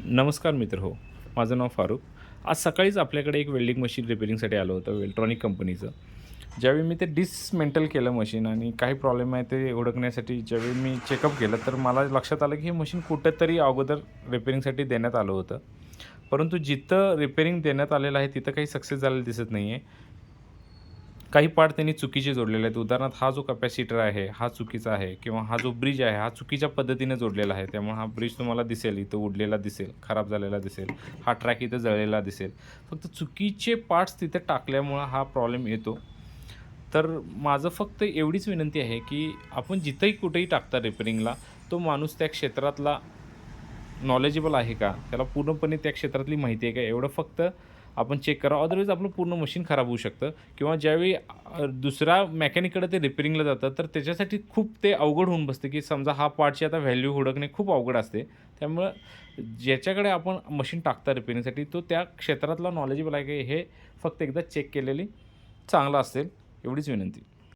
नमस्कार मित्र हो. माझं नाव फारूक. आज सकाळीच आपल्याकडे एक वेल्डिंग मशीन रिपेअरिंगसाठी आलं होतं वेल्ट्रॉनिक कंपनीचं. ज्यावेळी मी ते डिसमेंटल केलं मशीन आणि काही प्रॉब्लेम आहे ते ओळखण्यासाठी ज्यावेळी मी चेकअप केलं, तर मला लक्षात आलं की हे मशीन कुठेतरी अगोदर रिपेअरिंगसाठी देण्यात आलं होतं. परंतु जिथं रिपेअरिंग देण्यात आलेलं आहे तिथं काही सक्सेस झालेलं दिसत नाही आहे. काही पार्ट त्यांनी चुकीचे जोडलेले आहेत. उदाहरणार्थ हा जो कॅपॅसिटर आहे, हा चुकीचा आहे किंवा हा जो ब्रिज आहे, हा चुकीच्या पद्धतीने जोडलेला आहे. त्यामुळे हा ब्रिज तुम्हाला दिसेल, इथं उडलेला दिसेल, खराब झालेला दिसेल. हा ट्रॅक इथं जळलेला दिसेल. फक्त चुकीचे पार्ट्स तिथे टाकल्यामुळं हा प्रॉब्लेम येतो. तर माझं फक्त एवढीच विनंती आहे, की आपण जिथंही कुठेही टाकता रिपेअरिंगला, तो माणूस त्या क्षेत्रातला नॉलेजेबल आहे का? त्याला पूर्णपणे त्या क्षेत्रातली माहिती आहे का? एवढं फक्त आपण चेक करावं. अदरवाईज आपलं पूर्ण मशीन खराब होऊ शकतं किंवा ज्यावेळी दुसऱ्या मेकॅनिककडे ते रिपेअरिंगला जातं, तर त्याच्यासाठी खूप ते अवघड होऊन बसते, की समजा हा पार्टची आता व्हॅल्यू हुडकणे खूप अवघड असते. त्यामुळं ज्याच्याकडे आपण मशीन टाकता रिपेअरिंगसाठी, तो त्या क्षेत्रातला नॉलेजेबल आहे का? हे फक्त एकदा चेक केलेली चांगलं असेल, एवढीच विनंती.